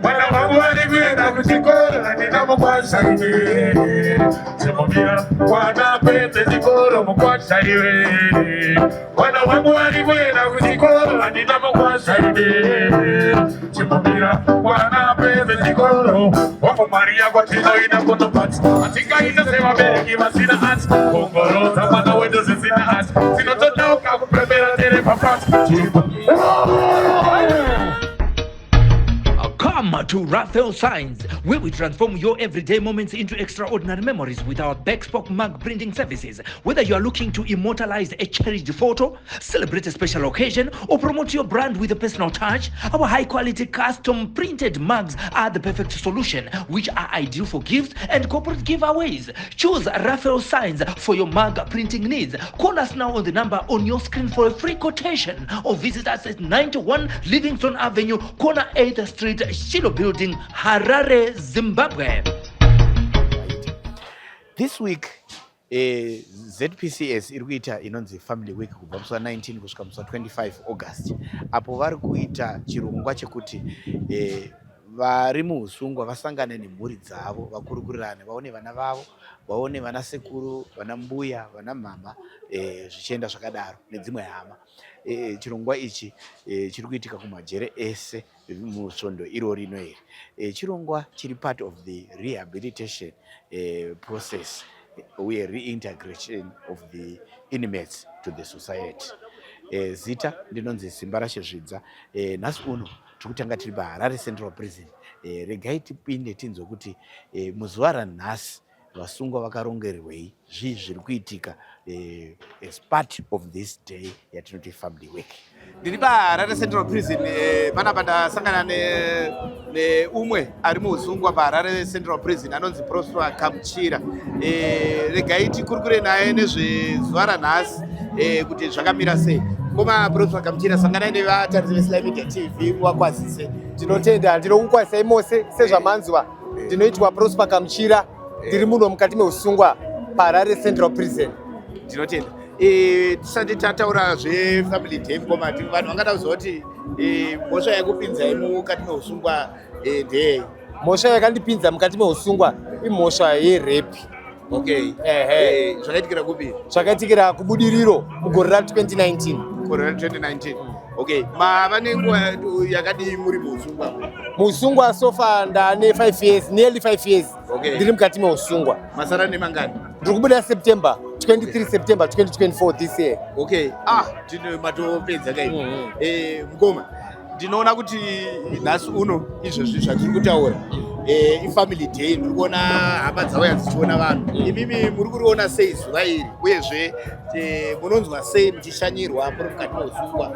Mwana wangu alikwenda kuchikora nina mukwasha iwe chimomira wana pete chikoro mukwasha iwe Mwana wangu alikwenda kuchikora nina mukwasha iwe chimomira wana pete chikoro Wapo Maria kwa tino ina kono pati Atika ina sewa bereki wasina hati Kongoro za mwana wedo zizina hati Sinotona uka kupremera tere papati Come to Raphael Signs, where we transform your everyday moments into extraordinary memories with our bespoke mug printing services. Whether you are looking to immortalize a cherished photo, celebrate a special occasion, or promote your brand with a personal touch, our high-quality custom printed mugs are the perfect solution, which are ideal for gifts and corporate giveaways. Choose Raphael Signs for your mug printing needs. Call us now on the number on your screen for a free quotation, or visit us at 91 Livingston Avenue, corner 8th Street, Shilo Building, Harare, Zimbabwe. This week, ZPCS irikuita inonzi Family Week kubva musi 19 kusvika musi 25 August. Apo vari kuita chirongwa chekuti vari muusungwa vasangane nemhuri dzavo, vakurukurirane, vaone vana vavo, vaone vana sekuru, vana mbuya, vana mama, zvichienda zvakadaro nedzimwe hama. Chirongwa ichi chiri kuitika kumajere ese musvondo irori rino iri. Chirongwa chiri part of the rehabilitation process uye reintegration of the inmates to the society. Zita ndinonzi Simba Rashezvidza. Nhasi uno tikutanga tiri paHarare Central Prison. Regai tipinde tinzwe kuti muzuva ranhasi vasungwa vakarongerwei, zvii zviri kuitika as part of this day yatinoti Family Week. Ndiri paHarare Central Prison, panapa ndasangana neumwe ari muusungwa paHarare Central Prison anonzi Prosper Kamuchira. Regai tikurukure naye nezvezuva ranhasi kuti zvakamira sei. Koma Prosper Kamuchira, sanganai nevatarisi veSlyMedia TV muvakwazise. Tinotenda, ndinokukwazisai mose sezvamanzwa. Ndinoitwa Prosper Kamuchira, ndiri muno mukati meusungwa paHarare Central Prison. Tinotenda. Tisati tataura zveFamily Day, koma vanhu vangada kuziva kuti mhosva yakupinzai mukati meusungwa ndeyei? Mhosva yakandipinza mukati meusungwa imhosva yerape. Okay. Zvakaitikira kupi? Zvakaitikira kubudiriro mugore ra2019. Gore ra2019. Okay. Mava nenguva yakadii muri muusungwa? Muusungwa sofa ndane 5 years, nearly 5 years. Okay. Ndiri mukati meusungwa. Masara nemangani? Ndiri kubuda September 23 September 2024 this year. Okay. Tino matopedza kai. Mukoma. Ndinoona kuti nhasi uno izvozvi zvatiri kutaura iFamily Day, ndiri kuona hama dzauya dzichiona vanhu. Imimi muri kuriona sei zuva iri, uyezve munonzwa sei muchishanyirwa muri mukati meusungwa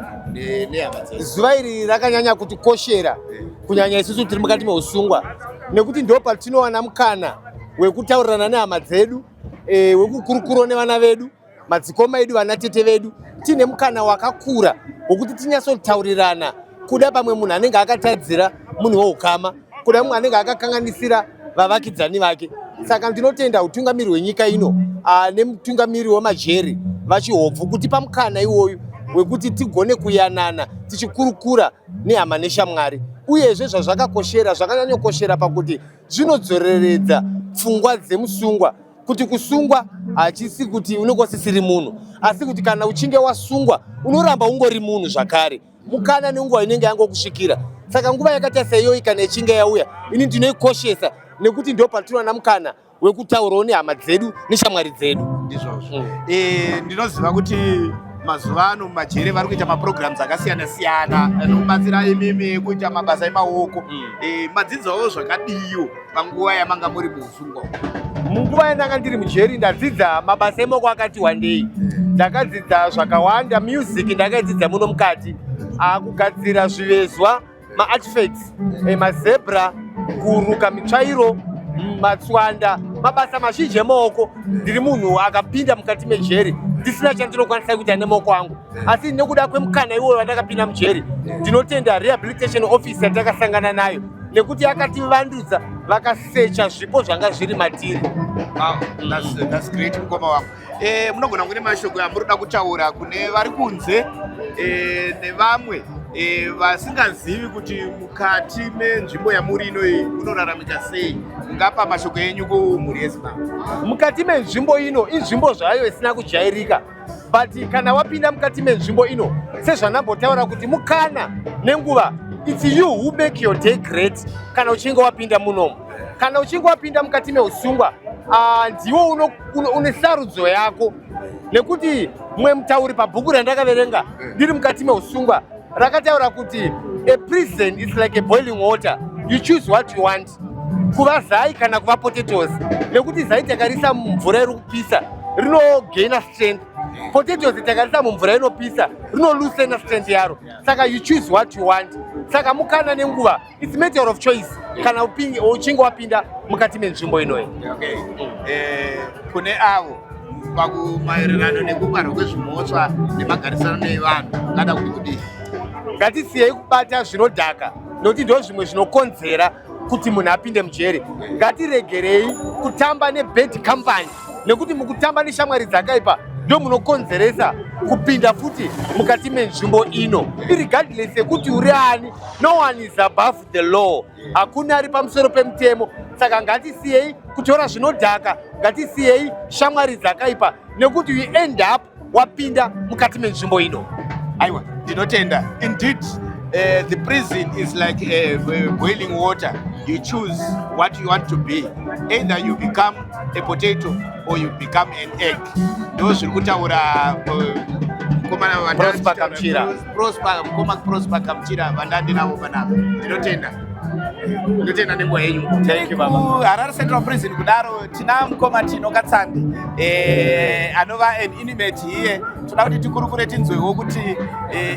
nehama dzenyu? Zuva iri rakanyanya kutikoshera kunyanya isusu tiri mukati meusungwa, nekuti ndo patinowana mukana wekutaurirana nehama dzedu, wekukurukura nevana vedu, madzikoma edu, vana tete vedu. Tine mukana wakakura wokuti tinyatsotaurirana, kuda pamwe munhu anenge akatadzira munhu woukama, kuda mumwe anenge akakanganisira vavakidzani vake. Saka ndinotenda utungamiri hwenyika ino nemutungamiri wemajeri vachihobvu kutipa mukana iwoyu wekuti tigone kuyanana tichikurukura nehama neshamwari. Uyezve zvazvakakoshera, zvakanyanyokoshera pakuti zvinodzoreredza pfungwa dzemusungwa, kuti kusungwa hachisi kuti unongosisiri munhu, asi kuti kana uchinge wasungwa unoramba ungori munhu zvakare, mukana nenguva inenge yangokusvikira. Saka nguva yakaita seiyoyi kana ichinge yauya, ini ndinoikoshesa nekuti ndo patinowana mukana wekutaurawo nehama dzedu neshamwari dzedu. Ndizvozvo. Ndinoziva kuti mazuva ano mumajere vari kuita maprograms akasiyana-siyana anobatsira imimi kuita mabasa emaoko. Madzidzawo zvakadiyo panguva yamanga muri muusungwa? Munguva yandanga ndiri mujeri ndadzidza mabasa emaoko akati wandei. Ndakadzidza zvakawanda, music ndakadzidza muno mukati, kugadzira zvivezwa, maartifacts, mazebra, kuruka mitsvairo, matswanda, mabasa mazhinji emaoko. Ndiri munhu akapinda mukati mejeri ndisina chandinokwanisa kuita nemaoko angu, asi nekuda kwemukana iwoyo wandakapinda mujeri, ndinotenda rehabilitation office yatakasangana nayo, nekuti yakativandudza vakasecha zvipo zvanga zviri matiri. That's great mukoma wangu. Munogona kune mashoko amurikuda kutaura kune vari kunze nevamwe vasingazivi kuti mukati menzvimbo yamuri inoyi munoraramika sei, mungapa mashoko enyu kumhuri yeZimbabwe? Mukati menzvimbo ino inzvimbo zvayo isina kujairika, but kana wapinda mukati menzvimbo ino sezvanambotaura kuti mukana nenguva, it's you who make your day great. Kana uchinge wapinda munomu, kana uchinge wapinda mukati meusungwa, ndiwo une sarudzo yako, nekuti mwe mutauri pabhuku randakaverenga ndiri mukati meusungwa rakataura kuti a prison is like a boiling water, you choose what you want, kuva zai kana kuva potatoes, nekuti zai takarisa mumvura iri kupisa rinogaina strength, potatoes takarisa mumvura inopisa rinolucena strength yaro, saka you choose what you want. Saka mukana nenguva, it's matter of choice kana uchinge wapinda mukati menzvimbo inoyi. Kune avo pakumaererano nekungwarwa kwezvimotsva nemagarisano nevanhu, ngada kuti kudii? Ngatisiyei kubata zvinodhaka, nokuti ndo zvimwe zvinokonzera kuti munhu apinde mujeri. Ngatiregerei kutamba nebad company, nekuti mukutamba neshamwari dzakaipa ndo munokonzeresa kupinda futi mukati menzvimbo ino. Irregardless yekuti uri ani, no one is above the law, hakuna ari pamusoro pemutemo. Saka ngatisiyei kutora zvinodhaka, ngatisiyei shamwari dzakaipa, nekuti you end up wapinda mukati menzvimbo ino. Aiwa, ndinotenda. Indeed, the prison is like boiling water. You choose what you want to be. Either you become a potato or you become an egg. Those who kutaura Prosper Kamchira. Prosper Kamchira vandandi navo panapa. Ndinotenda. Ndinotenda nenguva yenyu. Thank you baba. Harare Central Prison kudaro tina mukoma Tinokatsande anova an inmate here. Toda kuti tikurukure tinzwewo kuti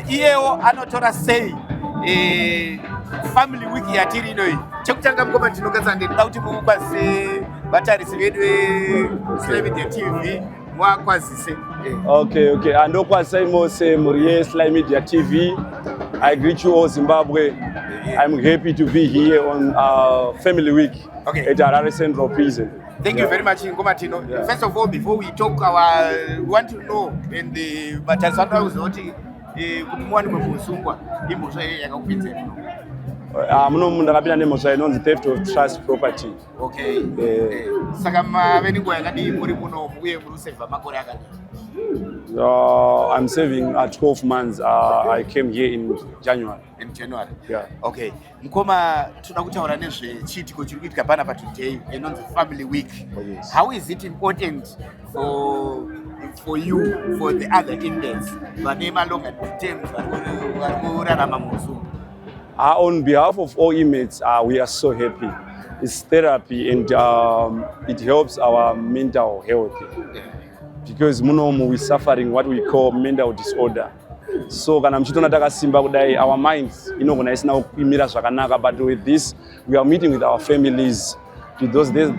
iyewo anotora sei family week yatiri inoyi. Chekutanga mukoma Tinokatsande toda kuti mukwazise vatarisi vedu SlyMedia TV mwakwazise. Okay. Andokwazisa imose muri SlyMedia TV. I greet you all Zimbabwe. I'm happy to be here on Family Week at Harare Central Prison. Thank you very much, Ngomatino. First of all, before we talk, we want to know when the Batasanda was not kumwani mwemusungwa imosha yakakupinze. Muno ndakapinda nemosha inonzi theft of trust property. Okay. Saka veningwa yakadi muri muno uye muri save makore akadi. I'm serving 12 months. I came here in January. In January? Yeah. Okay. Mukoma, toda kutaura nezvechiitiko chiri kuitika panapa today, inonzi Family Week. Oh, yes. How is it important for you, for the other inmates, vane longer terms vari kurarama muZimbabwe? On behalf of all inmates, we are so happy. It's therapy and it helps our mental health. Yeah. Because munomu we suffering what we call mental disorder. So kana mchitona takasimba kudai, our minds inogona isina kuimira zvakanaka, but with this we are meeting with our families, with those they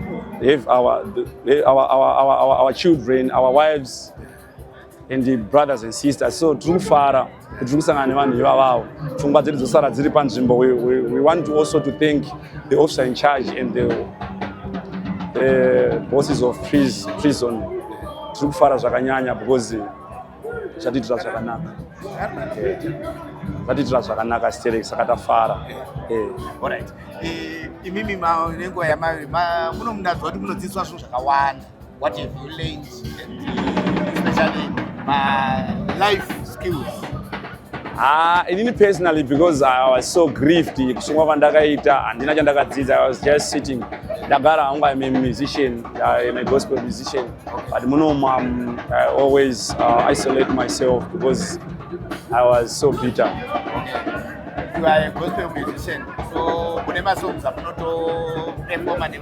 have our children, our wives and the brothers and sisters. So true fara kutusangana nevanhu ivavavo pfungwa dzedu dzosara dziri panzvimbo. We want also to thank the officer in charge and the bosses of prison. True fara zvakanyanya because zvatitira zvakanaka. Zvatitira zvakanaka stereki saka tafara. All right. Imimi nenguva yamari muno munazwa kuti munodzidziswa zvinhu zvakawanda. What have you learned, especially life skills? Inini personally, because I was so grieved kusungwa kwandakaita handina chandakadzidza. I was just sitting. Ndagara hangu, I'm a musician, I'm a gospel musician, but I always isolate myself because I was so bitter. You are a gospel musician, so whenever songs are not perform and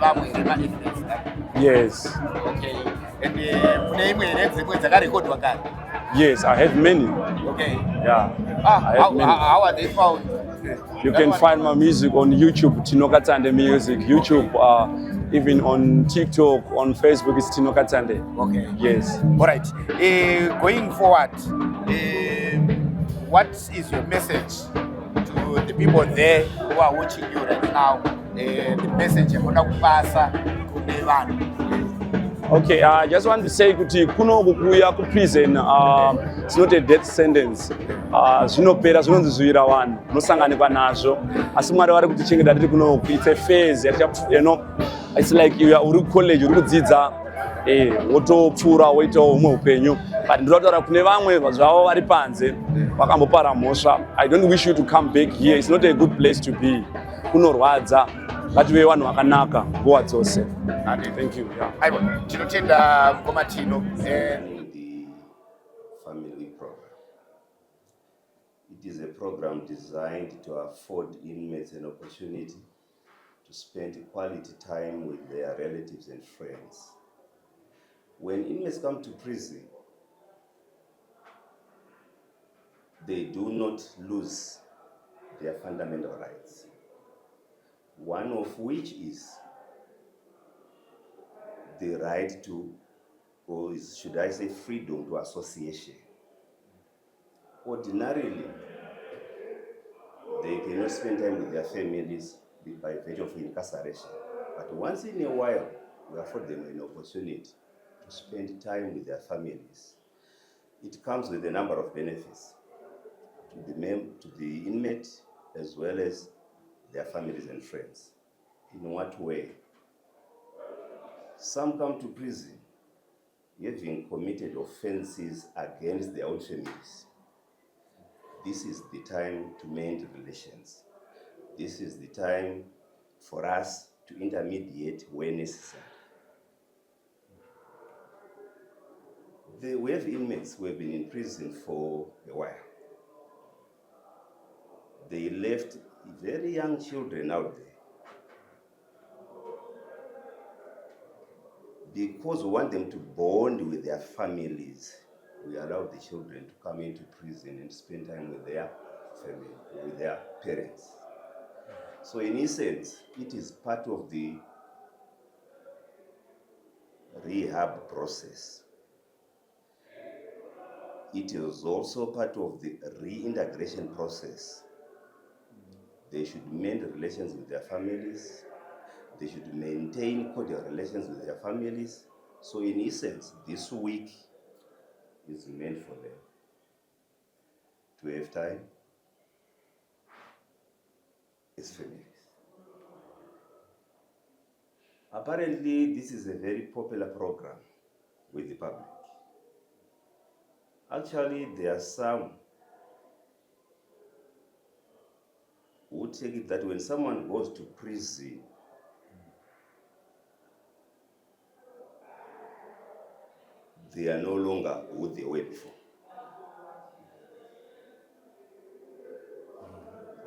Yes. Okay. And yes, I have many. Okay. Yeah. How are they found? You can find my music on YouTube, Tinokatsande Music, YouTube, even on TikTok, on Facebook, it's Tinokatsande. Okay. Yes. All right. Going forward, what is your message to the people there who are watching you right now message yamunoda kupasa kune vanhu. Okay, I just want to say kuti kuno kukuya ku prison it's not a death sentence. Zvinopera zvinonzizvira vanhu unosanganikwa nazvo asi Mwari vari kutichengeta tiri kuno it's a phase you know it's like you are uri college uri kudzidza wotopfuura woitawo umwe upenyu but ndinotaura kune vamwe zvavo vari panze vakambopara mhosva. I don't wish you to come back here. It's not a good place to be. Kunorwadza. Ngative vanhu vakanaka nguva dzose. Thank you. Aiwa, tinotenda mukoma tino. The family program. It is a program designed to afford inmates an opportunity to spend quality time with their relatives and friends. When inmates come to prison, they do not lose their fundamental rights, one of which is the right to, or should I say freedom to association. Ordinarily, they cannot spend time with their families by virtue of incarceration. But once in a while, we afford them an opportunity to spend time with their families. It comes with a number of benefits to the inmate as well as their families and friends. In what way? Some come to prison having committed offenses against their own families. This is the time to mend relations. This is the time for us to intermediate where necessary. We have inmates who have been in prison for a while. They left very young children out there. Because we want them to bond with their families, we allow the children to come into prison and spend time with their family, with their parents. So in essence, it is part of the rehab process. It is also part of the reintegration process. They should mend relations with their families. They should maintain cordial relations with their families. So in essence, this week is meant for them to have time as families. Apparently, this is a very popular program with the public. Actually, there are some who take it that when someone goes to prison, they are no longer who they were before.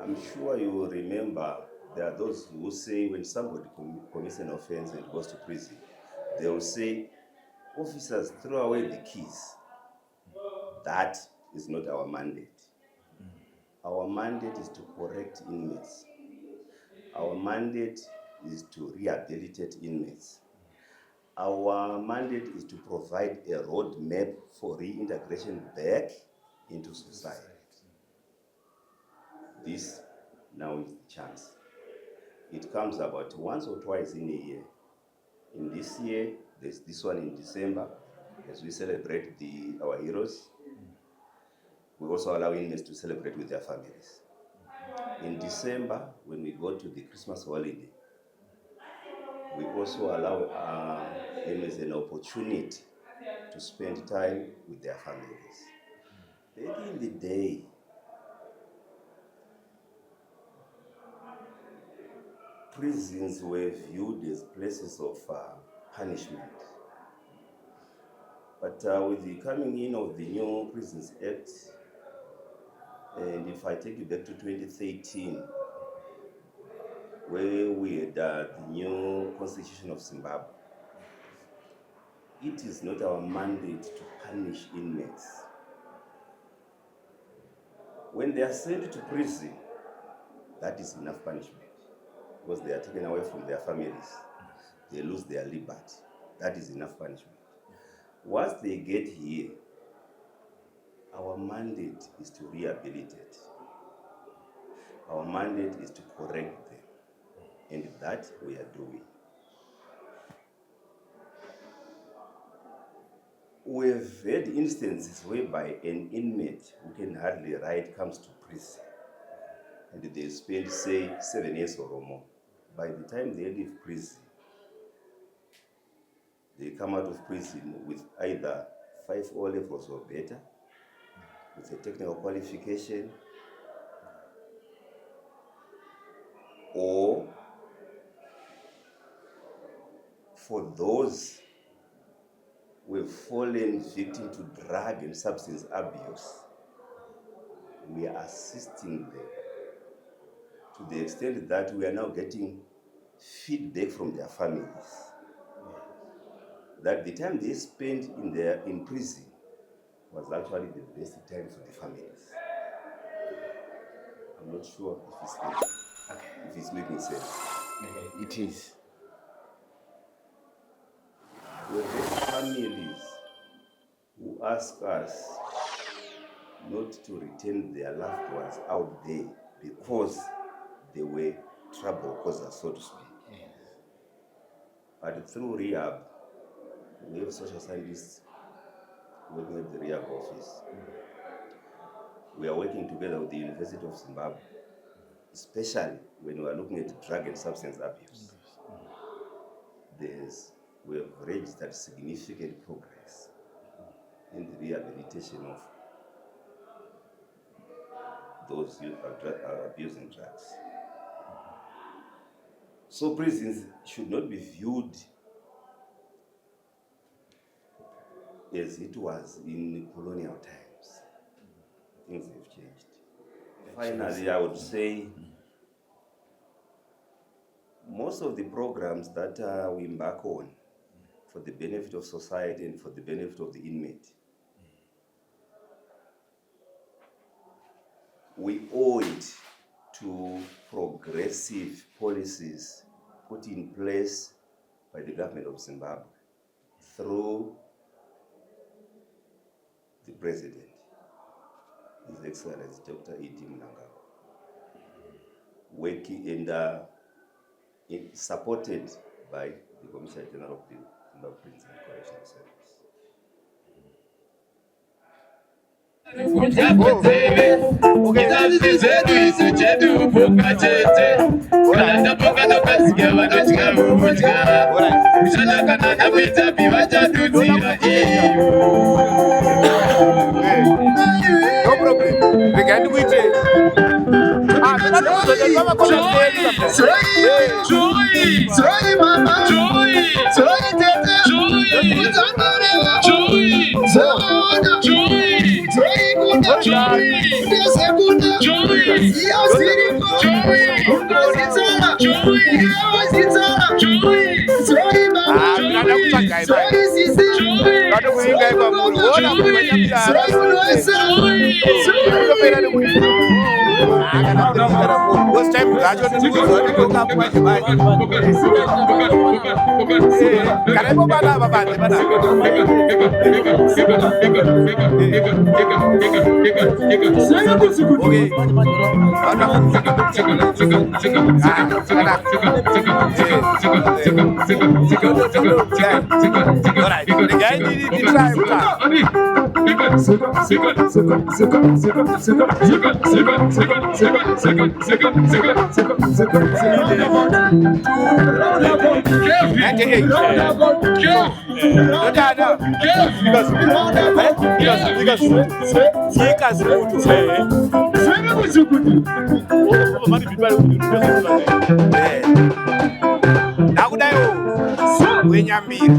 I'm sure you will remember there are those who say when somebody commits an offense and goes to prison, they will say, officers, throw away the keys. That is not our mandate. Our mandate is to correct inmates. Our mandate is to rehabilitate inmates. Our mandate is to provide a roadmap for reintegration back into society. This now is the chance. It comes about once or twice in a year. In this year, there's this one in December, as we celebrate our heroes. We also allow inmates to celebrate with their families. In December, when we go to the Christmas holiday, we also allow inmates an opportunity to spend time with their families. Back in the day, prisons were viewed as places of punishment. But with the coming in of the new Prisons Act, and if I take you back to 2013, where we had the new Constitution of Zimbabwe, it is not our mandate to punish inmates. When they are sent to prison, that is enough punishment, because they are taken away from their families. They lose their liberty. That is enough punishment. Once they get here, our mandate is to rehabilitate. Our mandate is to correct them. and that we are doing. We have had instances whereby an inmate who can hardly write comes to prison, and they spend, say, 7 years or more. By the time they leave prison, they come out of prison with either 5 O levels or better, with a technical qualification, or for those who have fallen victim to drug and substance abuse, we are assisting them to the extent that we are now getting feedback from their families that the time they spent in prison was actually the best time for the families. I'm not sure if it's making sense. It is. We have families who ask us not to return their loved ones out there because they were trouble causers, so to speak. Yes. But through rehab, we have social scientists working at the rehab office. We are working together with the University of Zimbabwe, especially when we are looking at drug and substance abuse. We have registered significant progress in the rehabilitation of those who are abusing drugs. So prisons should not be viewed as it was in colonial times. Things have changed. Finally, I would say most of the programs that we embark on for the benefit of society and for the benefit of the inmate, we owe it to progressive policies put in place by the government of Zimbabwe through the President, His Excellency Dr. E.D. Mnangagwa, working and supported by the Commissioner General of the Zimbabwe Prison and Correctional Service. No problem. We can do it. Nakudayo wenyambiri